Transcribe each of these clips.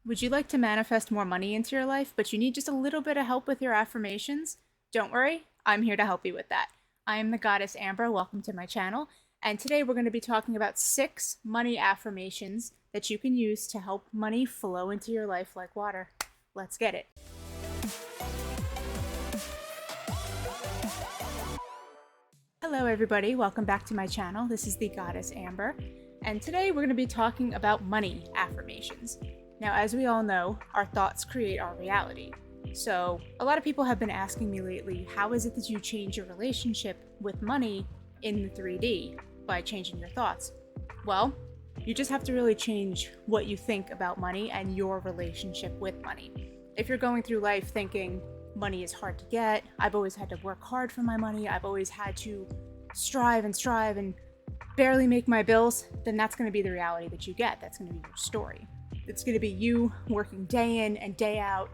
Would you like to manifest more money into your life, but you need just a little bit of help with your affirmations? Don't worry, I'm here to help you with that. I am the goddess Amber. Welcome to my channel. And today we're going to be talking about 6 money affirmations that you can use to help money flow into your life like water. Let's get it. Hello everybody, welcome back to my channel. This is the goddess Amber. And today we're going to be talking about money affirmations. Now, as we all know, our thoughts create our reality. So a lot of people have been asking me lately, how is it that you change your relationship with money in the 3D by changing your thoughts? Well, you just have to really change what you think about money and your relationship with money. If you're going through life thinking money is hard to get, I've always had to work hard for my money, I've always had to strive and barely make my bills, then that's going to be the reality that you get. That's going to be your story. It's going to be you working day in and day out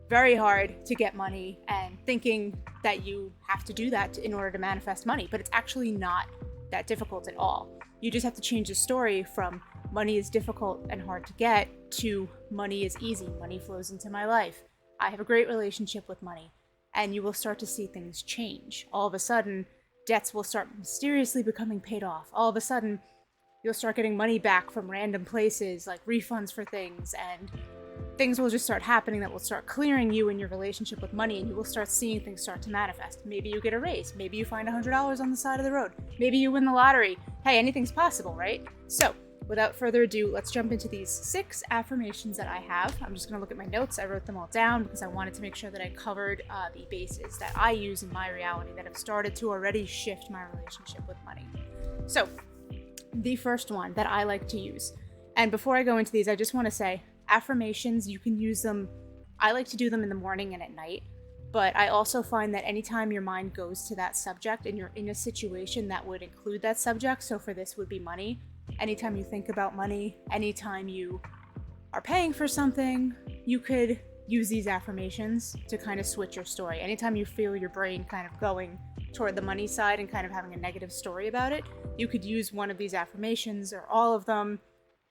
very hard to get money and thinking that you have to do that in order to manifest money. But it's actually not that difficult at all. You just have to change the story from money is difficult and hard to get to money is easy. Money flows into my life. I have a great relationship with money. And you will start to see things change. All of a sudden, debts will start mysteriously becoming paid off. All of a sudden, you'll start getting money back from random places, like refunds for things, and things will just start happening that will start clearing you in your relationship with money, and you will start seeing things start to manifest. Maybe you get a raise. Maybe you find $100 on the side of the road. Maybe you win the lottery. Hey, anything's possible, right? So, without further ado, let's jump into these 6 affirmations that I have. I'm just going to look at my notes. I wrote them all down because I wanted to make sure that I covered the bases that I use in my reality that have started to already shift my relationship with money. So, the first one that I like to use. And before I go into these, I just want to say affirmations, you can use them. I like to do them in the morning and at night. But I also find that anytime your mind goes to that subject and you're in a situation that would include that subject, so for this would be money, anytime you think about money, anytime you are paying for something, you could use these affirmations to kind of switch your story. Anytime you feel your brain kind of going toward the money side and kind of having a negative story about it, you could use one of these affirmations or all of them,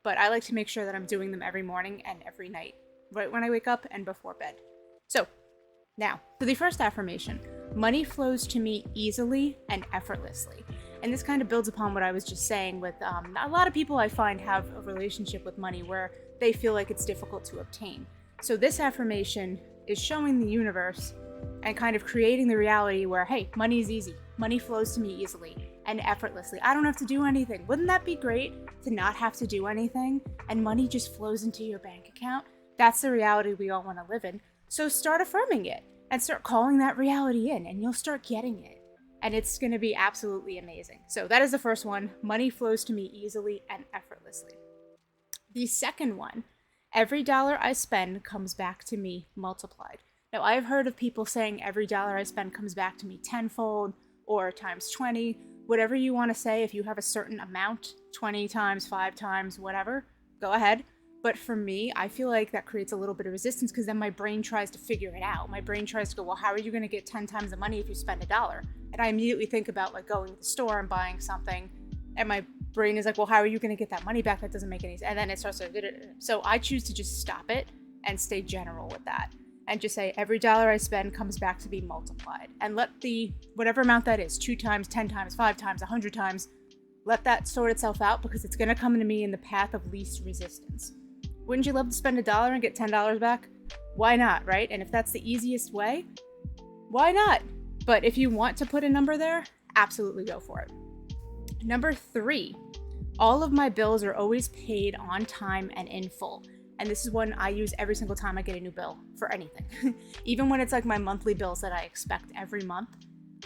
but I like to make sure that I'm doing them every morning and every night, right when I wake up and before bed. So now, for the first affirmation, money flows to me easily and effortlessly. And this kind of builds upon what I was just saying with a lot of people I find have a relationship with money where they feel like it's difficult to obtain. So this affirmation is showing the universe and kind of creating the reality where, hey, money is easy. Money flows to me easily and effortlessly. I don't have to do anything. Wouldn't that be great to not have to do anything and money just flows into your bank account? That's the reality we all want to live in. So start affirming it and start calling that reality in and you'll start getting it. And it's going to be absolutely amazing. So that is the first one. Money flows to me easily and effortlessly. The second one, every dollar I spend comes back to me multiplied. Now, I've heard of people saying every dollar I spend comes back to me tenfold or times 20, whatever you want to say. If you have a certain amount, 20 times, 5 times, whatever, go ahead. But for me, I feel like that creates a little bit of resistance because then my brain tries to figure it out. My brain tries to go, well, how are you going to get 10 times the money if you spend $1? And I immediately think about like going to the store and buying something. And my brain is like, well, how are you going to get that money back? That doesn't make any sense. And then it starts to, so I choose to just stop it and stay general with that. And just say, every dollar I spend comes back to be multiplied. And let the, whatever amount that is, 2 times, 10 times, 5 times, 100 times, let that sort itself out because it's going to come to me in the path of least resistance. Wouldn't you love to spend $1 and get $10 back? Why not, right? And if that's the easiest way, why not? But if you want to put a number there, absolutely go for it. Number 3, all of my bills are always paid on time and in full. And this is one I use every single time I get a new bill for anything. Even when it's like my monthly bills that I expect every month,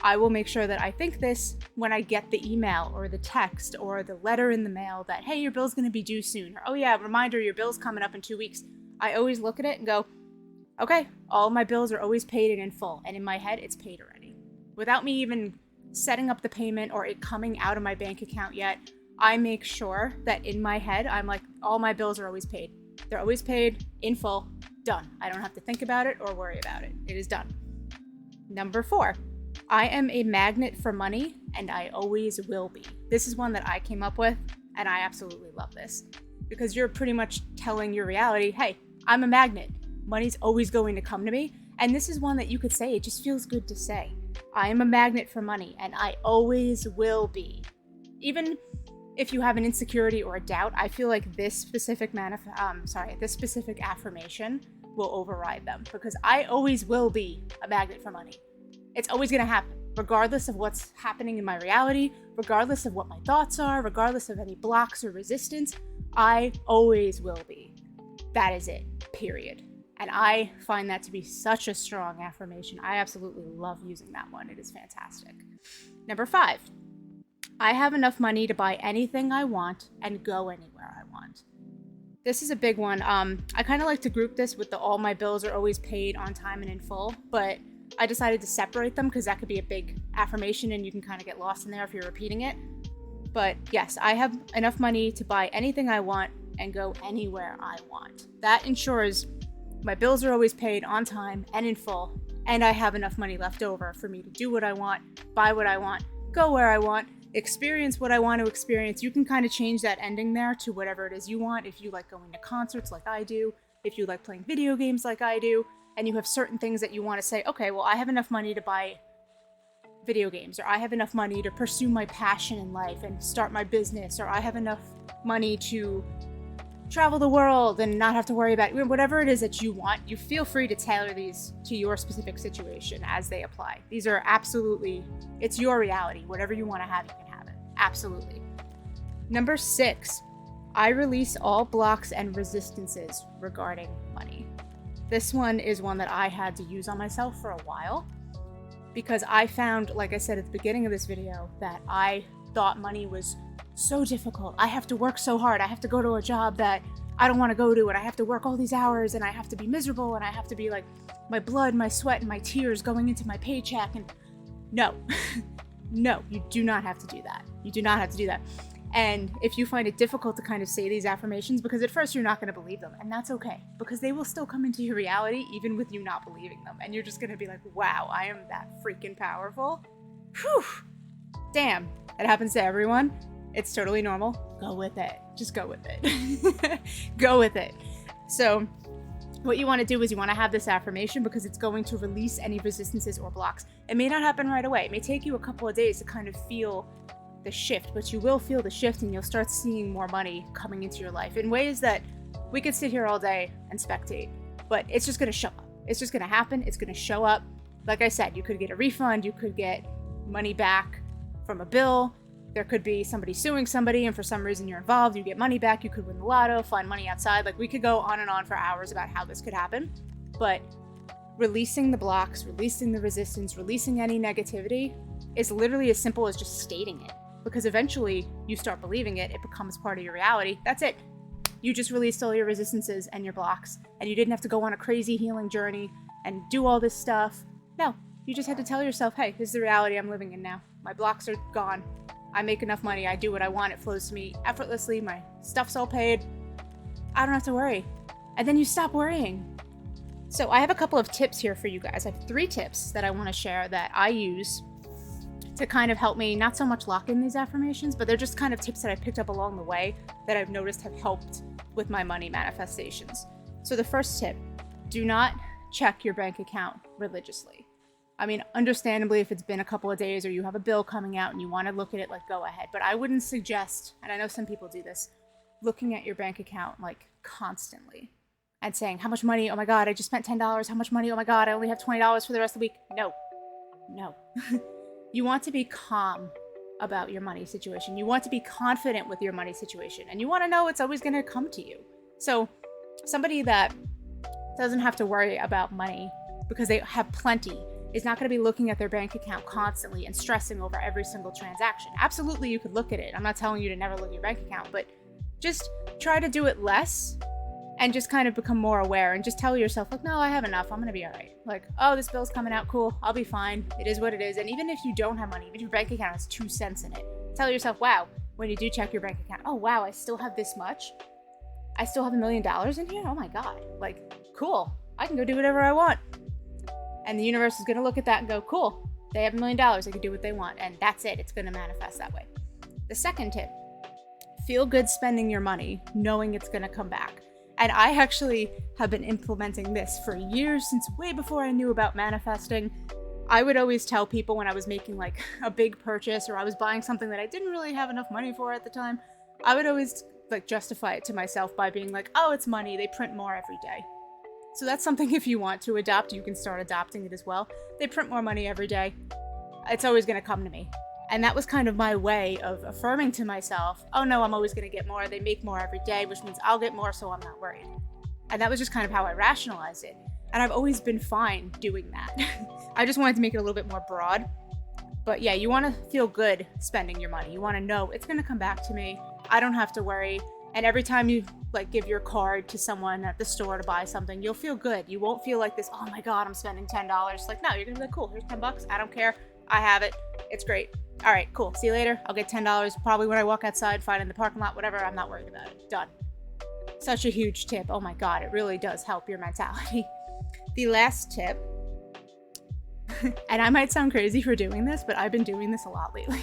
I will make sure that I think this when I get the email or the text or the letter in the mail that, hey, your bill's going to be due soon. Or, oh yeah, reminder, your bill's coming up in 2 weeks. I always look at it and go, okay, all my bills are always paid and in full. And in my head, it's paid already. Without me even setting up the payment or it coming out of my bank account yet, I make sure that in my head, I'm like, all my bills are always paid. They're always paid in full, done. I don't have to think about it or worry about it. It is done. Number 4, I am a magnet for money and I always will be. This is one that I came up with and I absolutely love this because you're pretty much telling your reality, hey, I'm a magnet. Money's always going to come to me. And this is one that you could say, it just feels good to say. I am a magnet for money, and I always will be. Even if you have an insecurity or a doubt, I feel like this specific affirmation will override them, because I always will be a magnet for money. It's always going to happen, regardless of what's happening in my reality, regardless of what my thoughts are, regardless of any blocks or resistance. I always will be. That is it, period. And I find that to be such a strong affirmation. I absolutely love using that one. It is fantastic. Number 5, I have enough money to buy anything I want and go anywhere I want. This is a big one. I kind of like to group this with the all my bills are always paid on time and in full, but I decided to separate them because that could be a big affirmation and you can kind of get lost in there if you're repeating it. But yes, I have enough money to buy anything I want and go anywhere I want. That ensures my bills are always paid on time and in full, and I have enough money left over for me to do what I want, buy what I want, go where I want, experience what I want to experience. You can kind of change that ending there to whatever it is you want. If you like going to concerts like I do, if you like playing video games like I do, and you have certain things that you want to say, okay, well, I have enough money to buy video games, or I have enough money to pursue my passion in life and start my business, or I have enough money to travel the world and not have to worry about whatever it is that you want. You feel free to tailor these to your specific situation as they apply. These are absolutely, it's your reality. Whatever you want to have, you can have it. Absolutely. Number 6, I release all blocks and resistances regarding money. This one is one that I had to use on myself for a while, because I found, like I said at the beginning of this video, that I thought money was so difficult. I have to work so hard. I have to go to a job that I don't want to go to, and I have to work all these hours, and I have to be miserable, and I have to be like my blood, my sweat, and my tears going into my paycheck. And no, no, you do not have to do that. You do not have to do that. And if you find it difficult to kind of say these affirmations, because at first you're not going to believe them, and that's okay, because they will still come into your reality even with you not believing them. And you're just going to be like, wow, I am that freaking powerful. Whew. Damn, it happens to everyone. It's totally normal. Go with it. Just go with it. Go with it. So what you want to do is you want to have this affirmation because it's going to release any resistances or blocks. It may not happen right away. It may take you a couple of days to kind of feel the shift, but you will feel the shift and you'll start seeing more money coming into your life in ways that we could sit here all day and spectate, but it's just going to show up. It's just going to happen. It's going to show up. Like I said, you could get a refund. You could get money back from a bill. There could be somebody suing somebody, and for some reason you're involved, you get money back. You could win the lotto, find money outside. Like, we could go on and on for hours about how this could happen. But releasing the blocks, releasing the resistance, releasing any negativity is literally as simple as just stating it. Because eventually you start believing it, it becomes part of your reality. That's it. You just released all your resistances and your blocks, and you didn't have to go on a crazy healing journey and do all this stuff. No, you just had to tell yourself, hey, this is the reality I'm living in now. My blocks are gone. I make enough money. I do what I want. It flows to me effortlessly. My stuff's all paid. I don't have to worry. And then you stop worrying. So I have a couple of tips here for you guys. I have 3 tips that I want to share that I use to kind of help me not so much lock in these affirmations, but they're just kind of tips that I picked up along the way that I've noticed have helped with my money manifestations. So the first tip, do not check your bank account religiously. I mean, understandably, if it's been a couple of days or you have a bill coming out and you want to look at it, like, go ahead. But I wouldn't suggest, and I know some people do this, looking at your bank account like constantly and saying, how much money? Oh my God, I just spent $10. How much money? Oh my God, I only have $20 for the rest of the week. No. You want to be calm about your money situation. You want to be confident with your money situation, and you want to know it's always going to come to you. So somebody that doesn't have to worry about money because they have plenty is not going to be looking at their bank account constantly and stressing over every single transaction. Absolutely, you could look at it. I'm not telling you to never look at your bank account, but just try to do it less and just kind of become more aware and just tell yourself, like, no, I have enough. I'm going to be all right. Like, oh, this bill's coming out. Cool. I'll be fine. It is what it is. And even if you don't have money, even if your bank account has 2 cents in it, tell yourself, wow, when you do check your bank account, oh, wow, I still have this much. I still have $1 million in here. Oh my God. Like, cool. I can go do whatever I want. And the universe is going to look at that and go, cool, they have $1 million. They can do what they want. And that's it. It's going to manifest that way. The second tip, feel good spending your money, knowing it's going to come back. And I actually have been implementing this for years, since way before I knew about manifesting. I would always tell people when I was making like a big purchase, or I was buying something that I didn't really have enough money for at the time, I would always like justify it to myself by being like, oh, it's money, they print more every day. So that's something, if you want to adopt, you can start adopting it as well. They print more money every day. It's always going to come to me. And that was kind of my way of affirming to myself, oh no, I'm always going to get more. They make more every day, which means I'll get more, so I'm not worried. And that was just kind of how I rationalized it. And I've always been fine doing that. I just wanted to make it a little bit more broad. But yeah, you want to feel good spending your money. You want to know it's going to come back to me. I don't have to worry. And every time you like give your card to someone at the store to buy something, you'll feel good. You won't feel like this, oh my God, I'm spending $10. Like, no, you're going to be like, cool, here's $10. I don't care. I have it. It's great. All right, cool. See you later. I'll get $10 probably when I walk outside, find in the parking lot, whatever. I'm not worried about it. Done. Such a huge tip. Oh my God, it really does help your mentality. The last tip, and I might sound crazy for doing this, but I've been doing this a lot lately.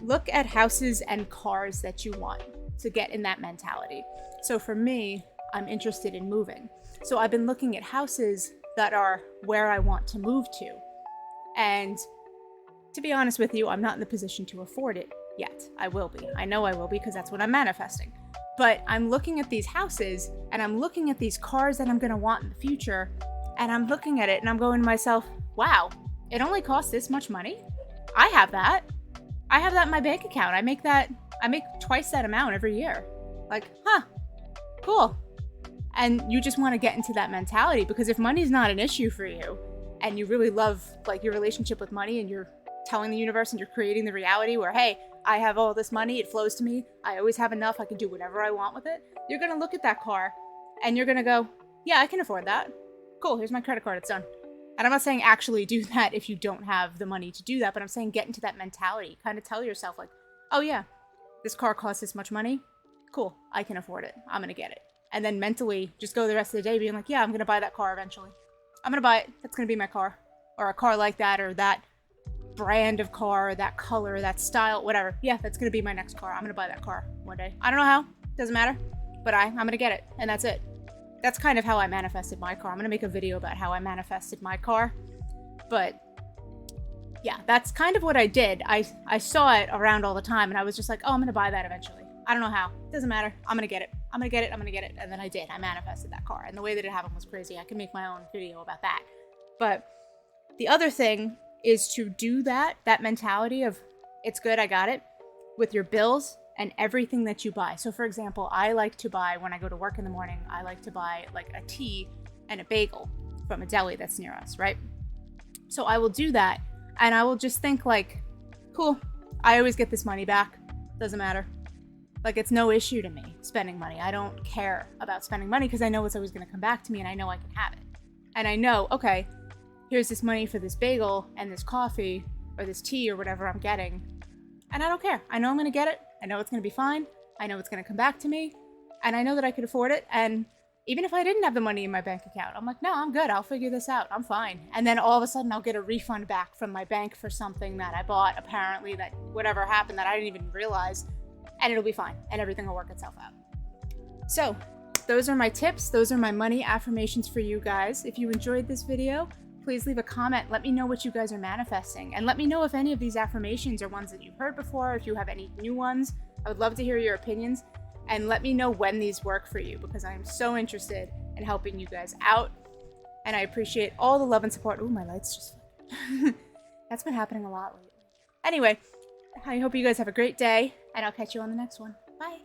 Look at houses and cars that you want to get in that mentality. So for me, I'm interested in moving. So I've been looking at houses that are where I want to move to. And to be honest with you, I'm not in the position to afford it yet. I will be. I know I will be, because that's what I'm manifesting. But I'm looking at these houses and I'm looking at these cars that I'm going to want in the future. And I'm looking at it and I'm going to myself, wow, it only costs this much money? I have that. I have that in my bank account. I make twice that amount every year. Like, huh, cool. And you just want to get into that mentality, because if money's not an issue for you and you really love like your relationship with money, and you're telling the universe and you're creating the reality where, hey, I have all this money, it flows to me, I always have enough, I can do whatever I want with it, you're going to look at that car and you're going to go, yeah, I can afford that. Cool, here's my credit card, it's done. And I'm not saying actually do that if you don't have the money to do that, but I'm saying get into that mentality. Kind of tell yourself like, oh yeah, this car costs this much money. Cool, I can afford it. I'm going to get it. And then mentally just go the rest of the day being like, yeah, I'm going to buy that car eventually. I'm going to buy it. That's going to be my car. Or a car like that, or that brand of car, that color, that style, whatever. Yeah, that's going to be my next car. I'm going to buy that car one day. I don't know how. Doesn't matter. But I'm going to get it. And that's it. That's kind of how I manifested my car. I'm going to make a video about how I manifested my car. But yeah, that's kind of what I did. I saw it around all the time and I was just like, oh, I'm going to buy that eventually. I don't know how. Doesn't matter. I'm going to get it. I'm going to get it. I'm going to get it. And then I did. I manifested that car. And the way that it happened was crazy. I can make my own video about that. But the other thing is to do that mentality of it's good, I got it, with your bills and everything that you buy. So for example, I like to buy, when I go to work in the morning, I like to buy like a tea and a bagel from a deli that's near us, right? So I will do that and I will just think like, cool, I always get this money back. Doesn't matter. Like, it's no issue to me spending money. I don't care about spending money because I know it's always going to come back to me and I know I can have it. And I know, okay, here's this money for this bagel and this coffee or this tea or whatever I'm getting. And I don't care. I know I'm going to get it. I know it's going to be fine. I know it's going to come back to me. And I know that I could afford it. And even if I didn't have the money in my bank account, I'm like, no, I'm good. I'll figure this out. I'm fine. And then all of a sudden I'll get a refund back from my bank for something that I bought, apparently, that whatever happened that I didn't even realize. And it'll be fine. And everything will work itself out. So those are my tips. Those are my money affirmations for you guys. If you enjoyed this video, please leave a comment. Let me know what you guys are manifesting. And let me know if any of these affirmations are ones that you've heard before, if you have any new ones. I would love to hear your opinions. And let me know when these work for you, because I am so interested in helping you guys out. And I appreciate all the love and support. Ooh, my light's just... That's been happening a lot lately. Anyway, I hope you guys have a great day, and I'll catch you on the next one. Bye.